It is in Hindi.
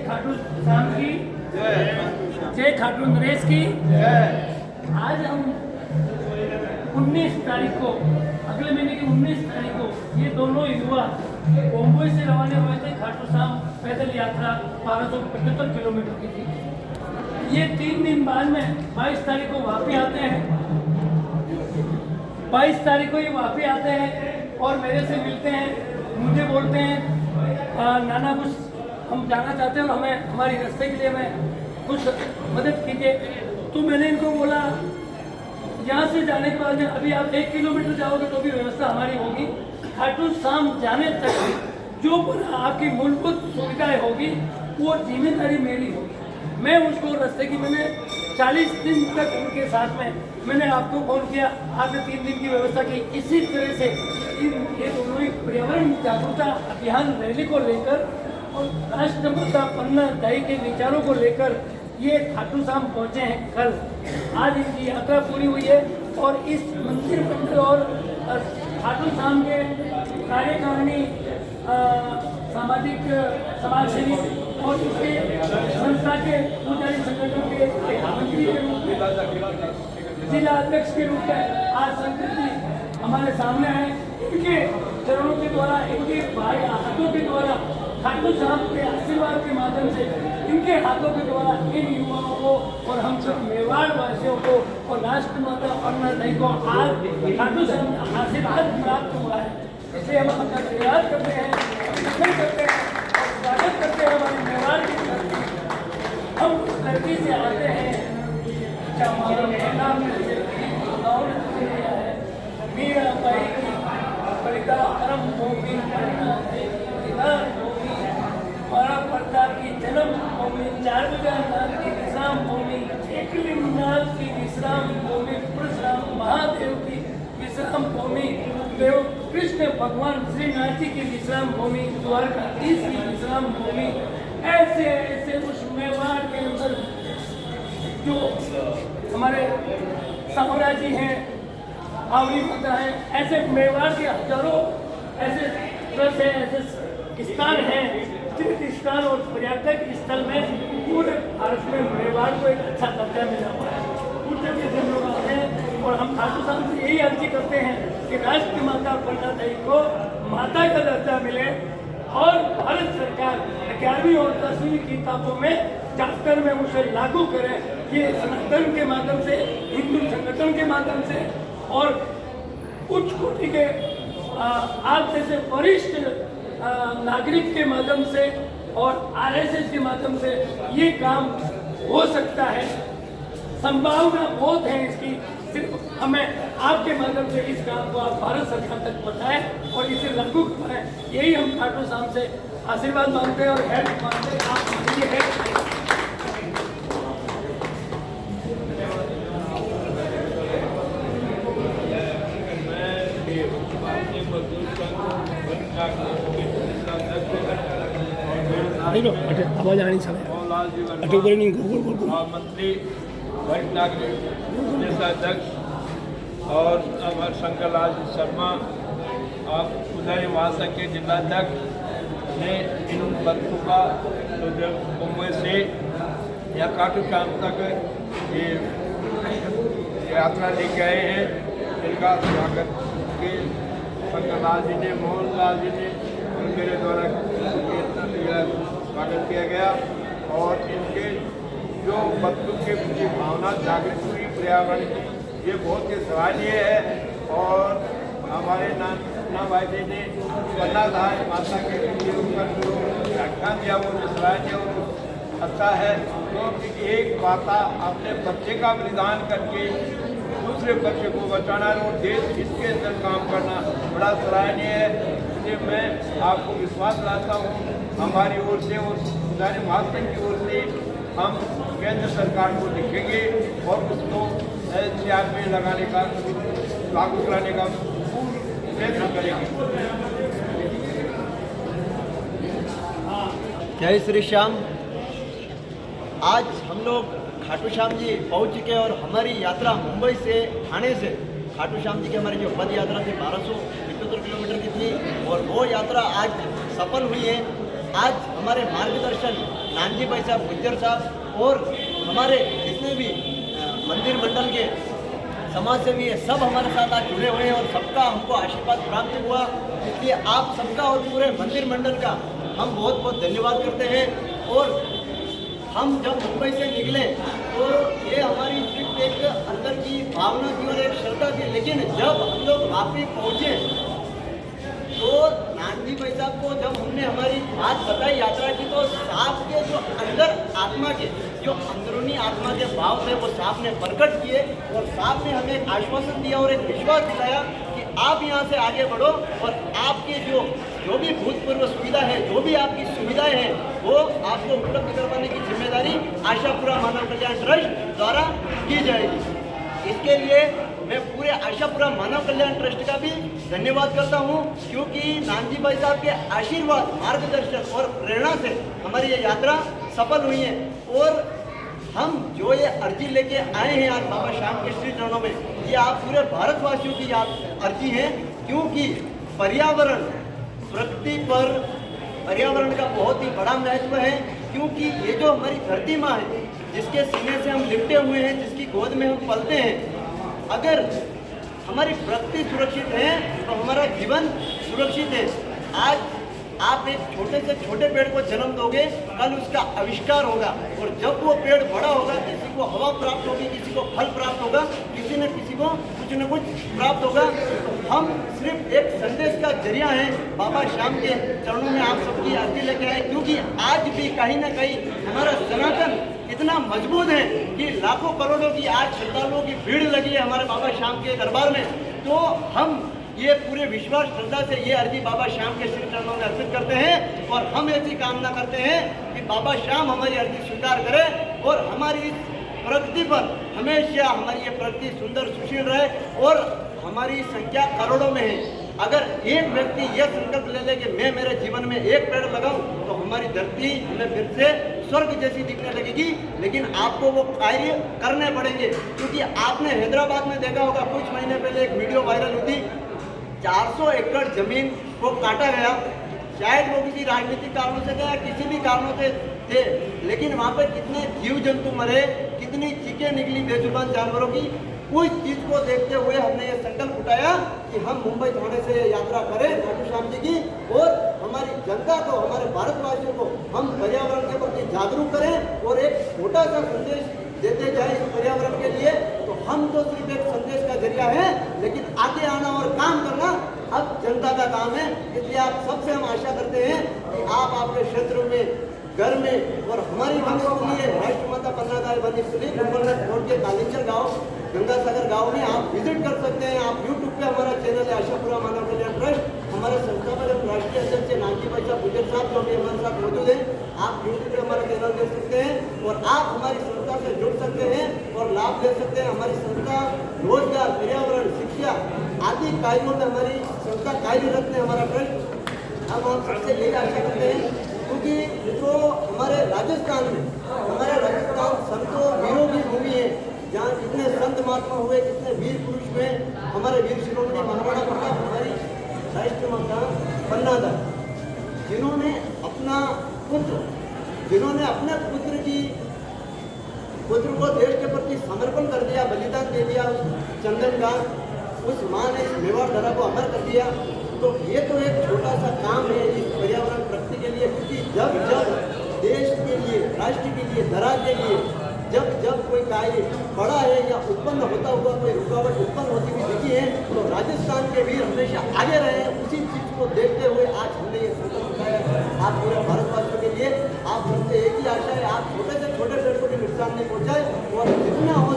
खाटू श्याम की जय, खाटू नरेश की। आज हम 19 तारीख को, अगले महीने की 19 तारीख को ये दोनों युवा मुंबई से रवाना हुए थे। खाटू श्याम पैदल यात्रा 1275 किलोमीटर की थी। ये 3 दिन बाद में 22 तारीख को वापस आते हैं। 22 तारीख को ये वापस आते हैं और मेरे से मिलते हैं। मुझे बोलते हैं नाना कुछ हम जाना चाहते हैं और हमें हमारी रास्ते के लिए हमें कुछ मदद कीजिए। तो मैंने इनको बोला यहाँ से जाने के बाद अभी आप 1 किलोमीटर जाओगे तो भी व्यवस्था हमारी होगी। खाटू श्याम जाने तक जो आपकी मूलभूत सुविधाएं होगी वो जिम्मेदारी मेरी होगी। मैं उसको रास्ते की मैंने 40 दिन तक उनके साथ में मैंने आपको फोन किया, आपने 3 दिन की व्यवस्था की। इसी तरह से ये दोनों ही पर्यावरण जागरूकता अभियान रैली को लेकर और राष्ट्रमाता पन्ना दाई के विचारों को लेकर ये खाटू श्याम पहुँचे हैं कल। आज इनकी यात्रा पूरी हुई है और इस मंदिर मंदिर और खाटू श्याम के कार्यकारिणी सामाजिक समाजसेवी और उसके संस्था के पुजारी संगठन के मंत्री के रूप में, जिला अध्यक्ष के रूप में आज शंकर जी हमारे सामने आए। इनके चरणों के द्वारा, इनके भाई हाथों के द्वारा, खाटू श्याम के आशीर्वाद के माध्यम से, इनके हाथों के द्वारा इन युवाओं को और हम सब मेवाड़ वासियों को और राष्ट्रमाता पन्ना दाई को आज खाटू श्याम आशीर्वाद प्राप्त हुआ है। इसलिए हम अपना धन्यवाद करते हैं, अभिनंदन करते हैं और स्वागत करते हैं हमारे मेवाड़ की धरती। हम उस धरती से आते हैं जहाँ हमारा नाम मीरा बाई की बलिदा परम भूमि, बड़ा प्रताप की जन्म भूमि, चारभुजानाथ की विश्राम भूमि, एकलिंगनाथ की विश्राम भूमि, परशुराम महादेव की विश्राम भूमि, देव कृष्ण भगवान श्रीनाथ जी की विश्राम भूमि, द्वारकाधीश की विश्राम भूमि। ऐसे ऐसे उस मेवाड़ के अंदर जो हमारे साम्राज्य जी हैं, आवड़ी माता है, ऐसे मेवाड़ के हजारों ऐसे ट्रस्ट है, ऐसे स्थान हैं, तीर्थ स्थान और पर्यटक स्थल में पूरे भारत में मेवाड़ को एक अच्छा दर्जा मिला हुआ है। पूरे के हम लोग आते हैं और हम खाटू श्याम से यही अर्जी करते हैं कि राष्ट्रमाता पन्ना दाई को माता का दर्जा मिले और भारत सरकार 11वीं और 10वीं किताबों में चार्टर में उसे लागू करे। ये सनातन के माध्यम से, हिंदू संगठन के माध्यम से और उच्च कोटि के आप जैसे वरिष्ठ नागरिक के माध्यम से और आरएसएस के माध्यम से ये काम हो सकता है। संभावना बहुत है इसकी, सिर्फ हमें आपके माध्यम से इस काम को आप भारत सरकार तक पहुँचाएं और इसे लागू कराएं। यही हम खाटू श्याम से आशीर्वाद मांगते हैं और हेल्प मांगते हैं। आप हमारी हेल्प आवाज आनी चाहिए। मंत्री वरिष्ठ नागरिक अध्यक्ष और हमारे शंकर लाल शर्मा और उदय महासंघ के जिलाध्यक्ष ने इन बच्चों का तो जब मुंबई से या खाटू श्याम तक ये यात्रा लेके आए हैं, इनका स्वागत के शंकर लाल जी ने, मोहन लाल जी ने मेरे द्वारा स्वागत किया गया और इनके जो बच्चों के प्रति भावना जागृत हुई पर्यावरण की, ये बहुत ही सराहनीय है। और हमारे नाना भाई जी ने पन्ना दाई माता के लिए ऊपर जो व्याख्यान दिया वो भी सराहनीय और अच्छा है। क्योंकि एक माता अपने बच्चे का बलिदान करके दूसरे बच्चे को बचाना और देश हित के अंदर काम करना बड़ा सराहनीय है। इसलिए मैं आपको विश्वास दिलाता हूँ हमारी ओर से और पुजारी महासंघ की ओर से हम केंद्र सरकार को लिखेंगे और उसको एनसीआर में लगाने का, लागू कराने का प्रयत्न करेंगे। जय श्री श्याम। आज हम लोग खाटू श्याम जी पहुंच चुके और हमारी यात्रा मुंबई से, ठाणे से खाटू श्याम जी की हमारी जो पद यात्रा थी 1275 किलोमीटर की थी और वो यात्रा आज सफल हुई है। आज हमारे मार्गदर्शन नानजी भाई साहब गुज्जर साहब और हमारे जितने भी मंदिर मंडल के समाज सेवी है, सब हमारे साथ आज जुड़े हुए हैं और सबका हमको आशीर्वाद प्राप्त हुआ। इसलिए आप सबका और पूरे मंदिर मंडल का हम बहुत बहुत धन्यवाद करते हैं। और हम जब मुंबई से निकले तो ये हमारी सिर्फ एक अंदर की भावना थी और एक श्रद्धा थी, लेकिन जब हम लोग वापस पहुँचे तो नानजी भाई साहब को जब हमने हमारी बात बताई यात्रा की, तो साहब के जो अंदर आत्मा के जो अंदरूनी आत्मा के भाव थे वो साहब ने प्रकट किए और साहब ने हमें एक आश्वासन दिया और एक विश्वास दिलाया कि आप यहाँ से आगे बढ़ो और आपके जो भी भूतपूर्व सुविधा है, जो भी आपकी सुविधाएं हैं, वो आपको उपलब्ध करवाने की जिम्मेदारी आशापुरा मानव कल्याण ट्रस्ट द्वारा की जाएगी। इसके लिए मैं पूरे आशापुरा मानव कल्याण ट्रस्ट का भी धन्यवाद करता हूं, क्योंकि नानजी भाई साहब के आशीर्वाद, मार्गदर्शन और प्रेरणा से हमारी ये यात्रा सफल हुई है। और हम जो ये अर्जी लेके आए हैं आज बाबा श्याम के श्री चरणों में, ये आप पूरे भारतवासियों की अर्जी है, क्योंकि पर्यावरण, प्रकृति पर पर्यावरण का बहुत ही बड़ा महत्व है। क्योंकि ये जो हमारी धरती माँ है, जिसके सीने से हम लिपटे हुए हैं, जिसकी गोद में हम पलते हैं, अगर हमारी प्रकृति सुरक्षित है तो हमारा जीवन सुरक्षित है। आज आप एक छोटे से छोटे पेड़ को जन्म दोगे, कल उसका आविष्कार होगा और जब वो पेड़ बड़ा होगा, किसी को हवा प्राप्त होगी, किसी को फल प्राप्त होगा, किसी न किसी को कुछ न कुछ प्राप्त होगा। तो हम सिर्फ एक संदेश का जरिया है, बाबा श्याम के चरणों में आप सबकी अर्जी लेके आए, क्योंकि आज भी कहीं ना कहीं हमारा सनातन इतना मजबूत है कि लाखों करोड़ों की आज श्रद्धालुओं की भीड़ लगी है हमारे बाबा श्याम के दरबार में। तो हम ये पूरे विश्वास श्रद्धा से ये अर्जी बाबा श्याम के श्री चरणों में अर्पित करते हैं और हम ऐसी कामना करते हैं कि बाबा श्याम हमारी अर्जी स्वीकार करें और हमारी इस प्रकृति पर हमेशा हमारी ये प्रकृति सुंदर सुशील रहे। और हमारी संख्या करोड़ों में है, अगर एक व्यक्ति यह संकल्प ले ले कि मैं मेरे जीवन में एक पेड़ लगाऊं, तो हमारी धरती हमें फिर से स्वर्ग जैसी दिखने लगेगी। लेकिन आपको वो कार्य करने पड़ेंगे, क्योंकि आपने हैदराबाद में देखा होगा, कुछ महीने पहले एक वीडियो वायरल हुई, 400 एकड़ जमीन को काटा गया। शायद वो किसी राजनीतिक कारणों से गया, किसी भी कारणों से थे, लेकिन वहाँ पे कितने जीव जंतु मरे, कितनी चीखें निकली बेजुबान जानवरों की। उस चीज को देखते हुए हमने ये संकल्प उठाया कि हम मुंबई थाने से यात्रा करें खाटू श्याम जी की, और हमारी जनता को, हमारे भारतवासियों को हम पर्यावरण के प्रति जागरूक करें और एक छोटा सा संदेश देते जाए इस पर्यावरण के लिए। तो हम तो सिर्फ एक संदेश का जरिया है, लेकिन आगे आना और काम करना अब जनता का काम है। इसलिए आप सबसे हम आशा करते हैं कि आप अपने क्षेत्र में, घर में और हमारी वंश के लिए राष्ट्रमाता पन्नादाय बनीश्वरी कुंभलनाथ रोड के कालेचर गांव, गंगासागर गांव में आप विजिट कर सकते हैं। आप यूट्यूब पे हमारा चैनल है आशापुरा मानव कल्याण ट्रस्ट, हमारे संस्थापक राष्ट्रीय अध्यक्ष नानजी भाई साहब गुज्जर साहब जो भी हमारे साथ मौजूद हैं, आप यूट्यूब पे हमारा चैनल देख सकते हैं और आप हमारी संस्था से जुड़ सकते हैं और लाभ ले सकते हैं। हमारी संस्था रोजगार, पर्यावरण, शिक्षा आदि कार्यों में हमारी संस्था कार्यरत है, हमारा ट्रस्ट। हम आप सबसे यही आशा करते हैं, क्योंकि जो हमारे राजस्थान में, हमारे राजस्थान संतों वीरों की भूमि है, जहाँ कितने संत महात्मा हुए, कितने वीर पुरुष हुए, हमारे वीर शिरोमणि महाराणा प्रताप, हमारी राष्ट्रमाता पन्नादाय, जिन्होंने अपना पुत्र, जिन्होंने अपने पुत्र को देश के प्रति समर्पण कर दिया, बलिदान दे दिया, चंदन का, उस माँ ने इस मेवाड़ धरा को अमर कर दिया। तो ये तो एक छोटा सा काम है इस पर्यावरण प्रकृति के लिए, क्योंकि जब जब देश के लिए, राष्ट्र के लिए, धरा के लिए जब जब कोई कार्य बड़ा है या उत्पन्न होता हुआ कोई रुकावट उत्पन्न होती हुई दिखी है, तो राजस्थान के वीर हमेशा आगे रहे। उसी चीज को देखते हुए आज हमने ये संकल्प उठाया है आप पूरे भारतवासियों के लिए। आप सबसे एक ही आशा है, आप छोटे से छोटे पेड़ को भी नुकसान नहीं पहुँचाए और जितना हो